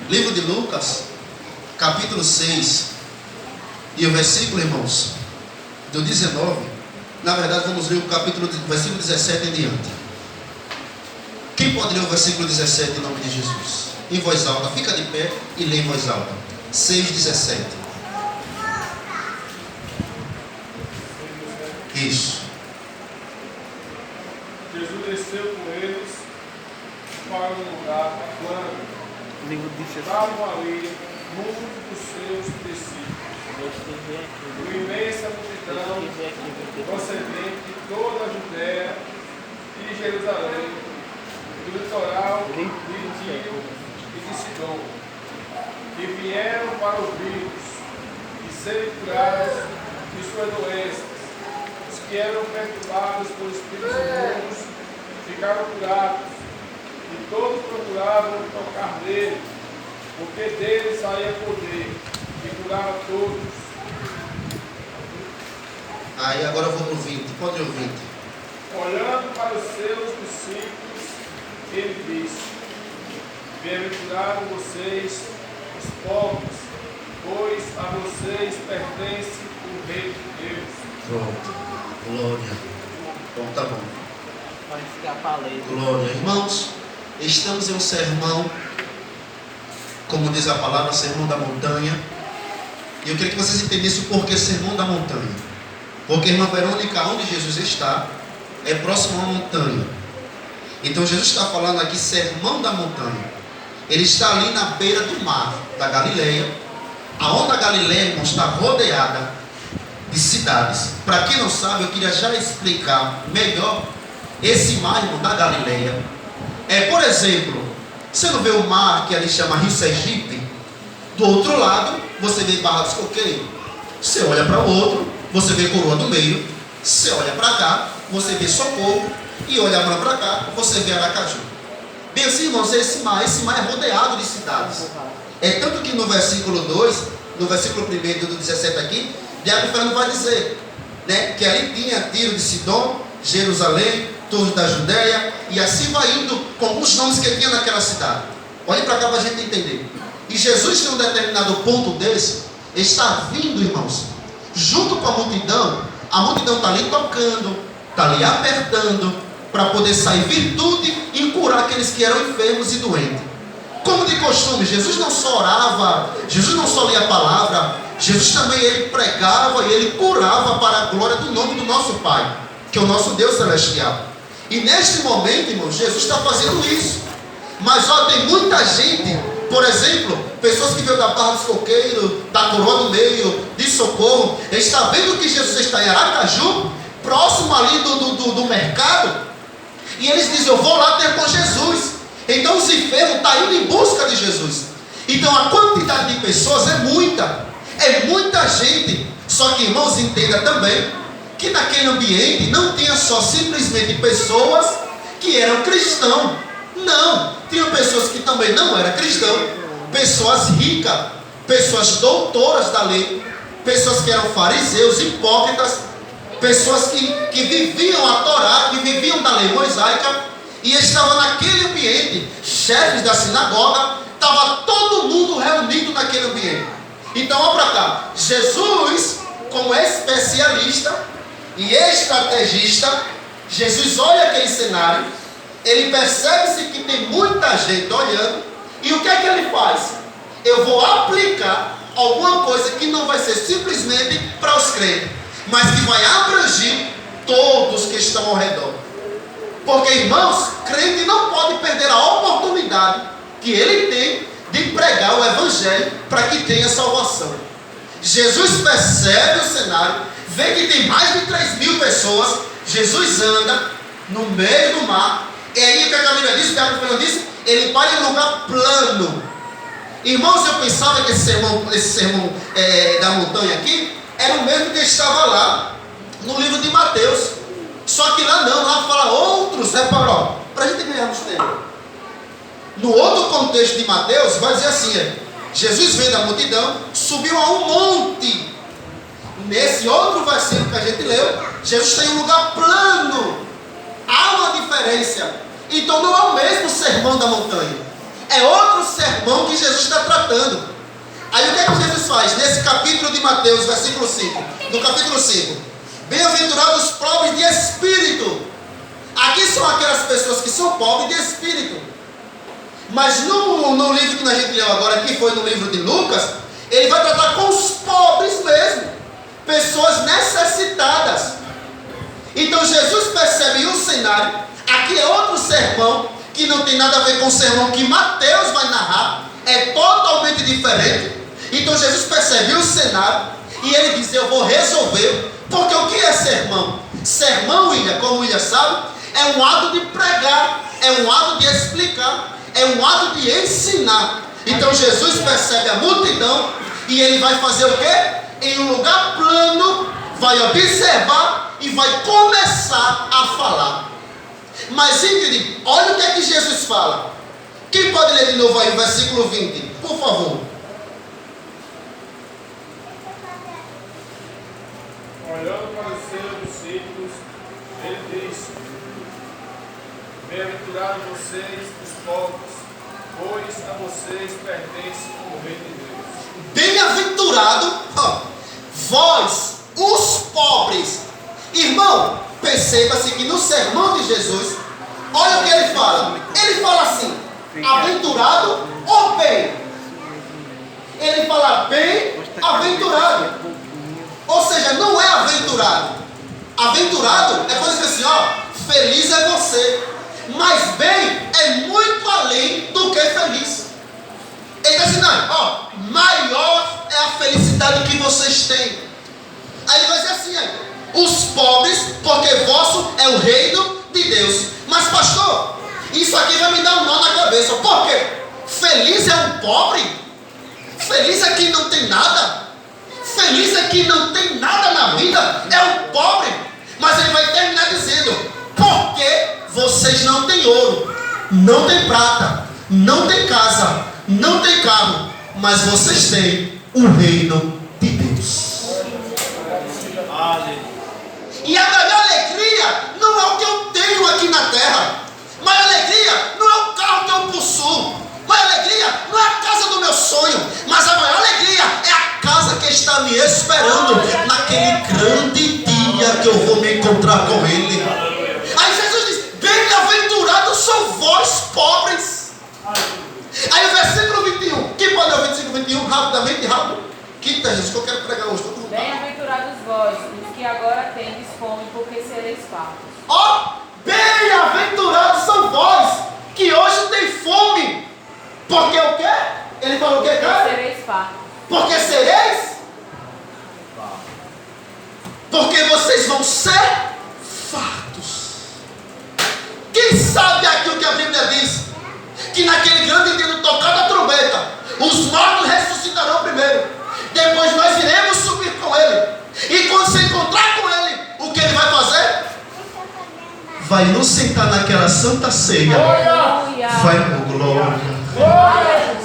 Livro de Lucas, capítulo 6, e o versículo, irmãos, do 19. Na verdade, vamos ler o versículo 17 em diante. Quem pode ler o versículo 17 em nome de Jesus? Em voz alta, fica de pé e lê em voz alta. 6:17. Isso. Jesus desceu com eles para um lugar plano. Estavam ali muitos dos seus discípulos. Uma imensa multidão procedente de toda a Judéia e Jerusalém, do litoral de Tiro e de Sidom, que vieram para ouvir-os e serem curados de suas doenças. Os que eram perturbados por espíritos imundos ficaram curados, e todos procuravam tocar nele, porque dele saía poder e curava todos. Aí agora eu vou para o 20. Pode ler o 20. Olhando para os seus discípulos, ele disse: bem-aventurados vocês, os pobres, pois a vocês pertence o reino de Deus. Pronto. Glória. Bom, tá bom. Pode ficar palestra. Glória. Irmãos, estamos em um sermão, como diz a palavra, sermão da montanha. E eu queria que vocês entendessem o porquê sermão da montanha. Porque, irmã Verônica, onde Jesus está, é próximo a uma montanha. Então Jesus está falando aqui sermão da montanha. Ele está ali na beira do mar da Galileia. Aonde a Galileia, irmãos, está rodeada de cidades. Para quem não sabe, eu queria já explicar melhor esse mar, irmão, da Galileia. Por exemplo, você não vê o mar que ali chama Rio Sergipe? Do outro lado, você vê Barra dos Coqueiros. Você olha para o outro, você vê Coroa do Meio. Você olha para cá, você vê Socorro. E olha para cá, você vê Aracaju. Bem assim, irmãos, esse mar é rodeado de cidades. É tanto que no versículo 2, no versículo 1 do 17 aqui, Diácono Fernando vai dizer, né, que ali tinha Tiro de Sidom, Jerusalém, Torre da Judéia, e assim vai indo com alguns nomes que tinha naquela cidade. Olhem para cá para a gente entender. E Jesus, em um determinado ponto desse, está vindo, irmãos, junto com a multidão está ali tocando, está ali apertando, para poder sair virtude e curar aqueles que eram enfermos e doentes. Como de costume, Jesus não só orava, Jesus não só lia a palavra, Jesus também ele pregava e ele curava para a glória do nome do nosso Pai, que é o nosso Deus celestial. E neste momento, irmão, Jesus está fazendo isso. Mas ó, tem muita gente, por exemplo, pessoas que veio da Barra dos Coqueiros, da Coroa do Meio, de Socorro, ele está vendo que Jesus está em Aracaju, próximo ali do mercado, e eles dizem, eu vou lá ter com Jesus. Então os enfermos estão indo em busca de Jesus. Então a quantidade de pessoas é muita gente. Só que, irmãos, entenda também que naquele ambiente não tinha só simplesmente pessoas que eram cristãos. Não, tinham pessoas que também não eram cristãos, pessoas ricas, pessoas doutoras da lei, pessoas que eram fariseus, hipócritas, pessoas que viviam a Torá, que viviam da lei mosaica, e estavam naquele ambiente, chefes da sinagoga, estava todo mundo reunido naquele ambiente. Então, olha para cá, Jesus, como especialista e estrategista, Jesus olha aquele cenário, ele percebe-se que tem muita gente olhando, e o que é que ele faz? Eu vou aplicar alguma coisa que não vai ser simplesmente para os crentes, mas que vai abranger todos que estão ao redor. Porque, irmãos, crente não pode perder a oportunidade que ele tem de pregar o evangelho para que tenha salvação. Jesus percebe o cenário, vê que tem mais de 3.000 pessoas. Jesus anda no meio do mar, e aí o que a Bíblia diz, o Diácono Fernando disse, ele para em um lugar plano. Irmãos, eu pensava que esse sermão da montanha aqui era o mesmo que estava lá no livro de Mateus. Só que lá não, lá fala outros, reparou, para a gente ganharmos tempo. No outro contexto de Mateus, vai dizer assim, Jesus veio da multidão, subiu a um monte. Nesse outro versículo que a gente leu, Jesus tem um lugar plano. Há uma diferença. Então não é o mesmo sermão da montanha. É outro sermão que Jesus tratando. Aí o que é que Jesus faz? Nesse capítulo de Mateus, versículo 5. No capítulo 5. Bem-aventurados os pobres de espírito. Aqui são aquelas pessoas que são pobres de espírito. Mas no livro que a gente leu agora, que foi no livro de Lucas, ele vai tratar com os pobres mesmo. Pessoas necessitadas. Então Jesus percebe um cenário. Aqui é outro sermão que não tem nada a ver com o sermão que Mateus vai narrar. É totalmente diferente. Então Jesus percebe o cenário e ele diz: eu vou resolver. Porque o que é sermão? Sermão, William, como o William sabe, é um ato de pregar, é um ato de explicar, é um ato de ensinar. Então Jesus percebe a multidão e ele vai fazer o quê? Em um lugar plano, vai observar e vai começar a falar. Mas Ingrid, olha o que é que Jesus fala. Quem pode ler de novo aí o versículo 20, por favor? Olhando para os seus discípulos, ele diz: bem-aventurados vocês, os pobres, pois a vocês pertence o reino de Deus. Bem-aventurado, vós, os pobres. Irmão, perceba-se que no sermão de Jesus, olha o que ele fala. Ele fala assim: aventurado ou bem? Ele fala bem-aventurado. Ou seja, não é aventurado. Aventurado é quando diz assim, feliz é você. Mas bem é muito além do que feliz. Ele diz assim, não, maior é a felicidade que vocês têm. Aí ele vai dizer assim, os pobres, porque vosso é o reino de Deus. Mas pastor, isso aqui vai me dar um nó na cabeça. Por quê? Feliz é um pobre? Feliz é quem não tem nada? Feliz é que não tem nada na vida, é um pobre. Mas ele vai terminar dizendo: porque vocês não têm ouro, não têm prata, não têm casa, não têm carro, mas vocês têm o reino de Deus. E a maior alegria não é o que eu tenho aqui na terra. Maior alegria não é o carro que eu possuo. Maior alegria não é a casa do meu sonho. Mas a maior alegria é a casa que está me esperando naquele grande dia que eu vou me encontrar com Ele. Aí Jesus diz: bem-aventurados são vós pobres. Aí o versículo 21. Quem pode ler o versículo 21 rapidamente, rápido? Quinta, Jesus, que eu quero pregar hoje. Bem-aventurados vós, os que agora tendes fome, porque sereis fartos. Bem-aventurados são vós que hoje têm fome. Porque o quê? Ele falou o quê, cara? Porque sereis fartos. Porque sereis? Porque vocês vão ser fartos. Quem sabe aqui o que a Bíblia diz? Que naquele grande dia do tocar da trombeta, os mortos ressuscitarão primeiro. Depois nós iremos subir com Ele. E quando se encontrar com Ele, o que Ele vai fazer? Vai nos sentar naquela santa ceia. Aleluia. Vai com glória.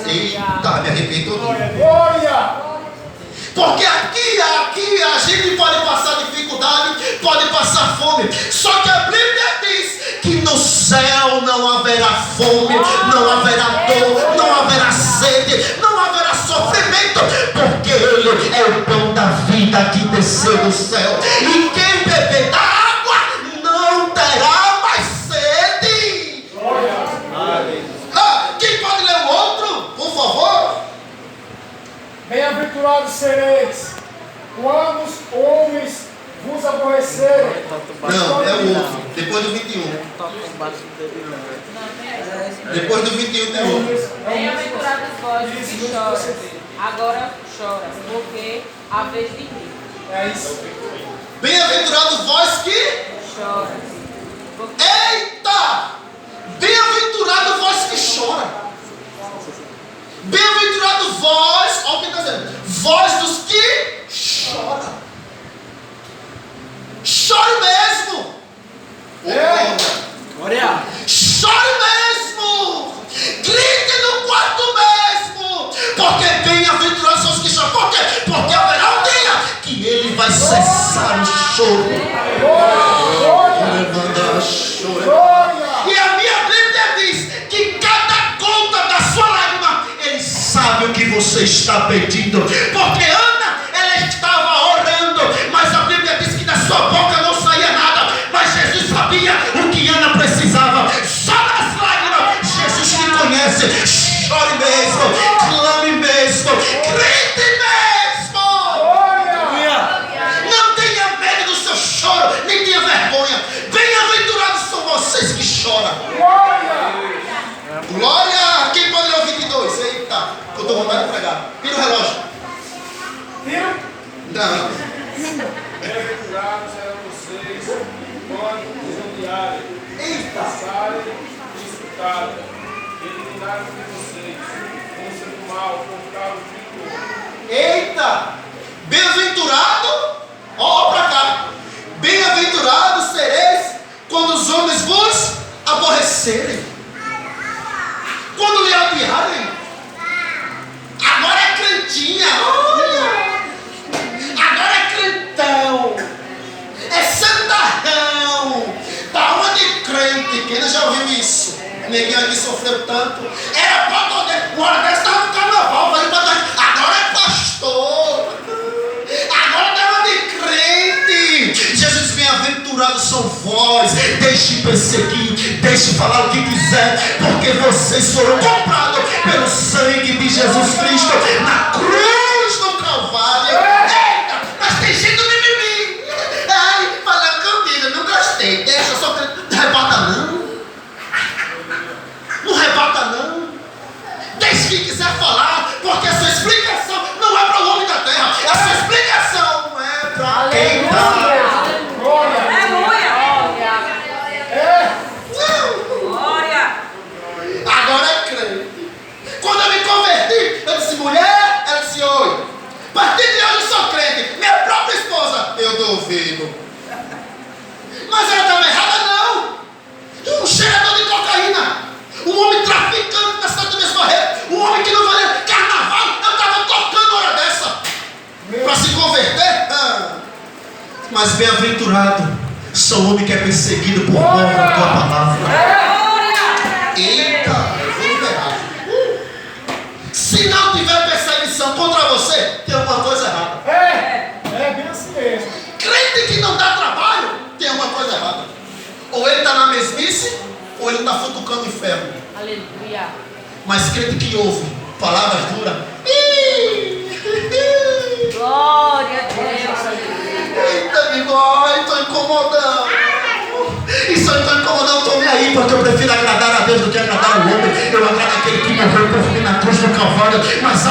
Eita, me arrepiei todo. Porque aqui a gente pode passar dificuldade, pode passar fome. Só que a Bíblia diz que no céu não haverá fome, não haverá dor, não haverá sede, não haverá sofrimento. Porque Ele é o pão da vida que desceu do céu. E quem beber da água não terá mais sede. Quem pode ler o outro, por favor? Bem-aventurados sereis quando os homens vos aborrecerem. Não, é o outro. Depois do 21. Depois do 21 tem outro. Bem-aventurados vós, que choras, agora choras, porque a vez de rir. É isso. Bem-aventurados vós que... Choras. Porque... Eita! Bem-aventurado vós que chora. Bem-aventurado vós, olha o que está dizendo, vós dos que choram. Chore mesmo. Glória. Chore mesmo. Grite no quarto mesmo. Porque bem-aventurados são os que choram. Por quê? Porque haverá um dia que Ele vai cessar o choro. E a minha Bíblia diz que cada gota da sua lágrima Ele sabe o que você está perdido. Porque Ana, ela estava orando, mas a Bíblia diz que da sua boca não saía nada. Mas Jesus sabia o que Ana precisava. Só nas lágrimas, Jesus te conhece. Chore mesmo, clame mesmo, grite mesmo. Não tenha medo do seu choro, nem tenha vergonha. Bem-aventurados são vocês que choram. Glória! Quem pode ler o 22? Eita, eu estou vontade de pregar. Vira o relógio. Não. Bem-aventurados serão vocês quando os odiarem, passarem e insultarem, eliminarem de vocês, como do mal, por causa de outro. Eita! Bem-aventurado, ó pra cá. Bem-aventurados sereis quando os homens vos aborrecerem, quando lhe odiarem. Agora é crentinha, olha. Agora é crentão, é santarrão, da alma de crente. Quem não já ouviu isso? Ninguém aqui sofreu tanto. Era para poder, uma hora dessa estava no carnaval, falei para nós, agora é pastor, agora é alma de crente. Jesus, bem-aventurados são vós, deixe perseguir, deixe falar o que quiser, porque vocês foram comprados pelo sangue de Jesus Cristo na cruz do Calvário. Eita, mas tem gente do mimimi. Ai, falando comigo, não gostei, deixa, só não rebata não. Não rebata não. Deixe quem quiser falar, porque a sua explicação não é para o homem da terra, a sua explicação é para quem dá. Agora é crente. Quando eu me converti, eu disse, mulher, ela disse, oi. A partir de hoje eu sou crente. Minha própria esposa, eu duvido. Mas ela estava errada, não. Um cheirador de cocaína, um homem traficante na cidade do Mesbarreiro, um homem que não valia carnaval, eu estava tocando hora dessa para se converter. Mas bem-aventurado sou o homem que é perseguido por amor da tua palavra. Eita, eu vou liberar. Se não tiver perseguição contra você, tem alguma coisa errada. É bem assim mesmo. Crente que não dá trabalho, tem alguma coisa errada. Ou ele está na mesmice, ou ele está futucando o inferno. Aleluia. Mas crente que ouve palavras duras, Glória a Deus. eita, bigode, estou incomodando. E se eu estou incomodando, estou nem aí, porque eu prefiro agradar a Deus do que agradar o homem. Eu agrado aquele que morreu por mim na cruz do Calvário. Mas há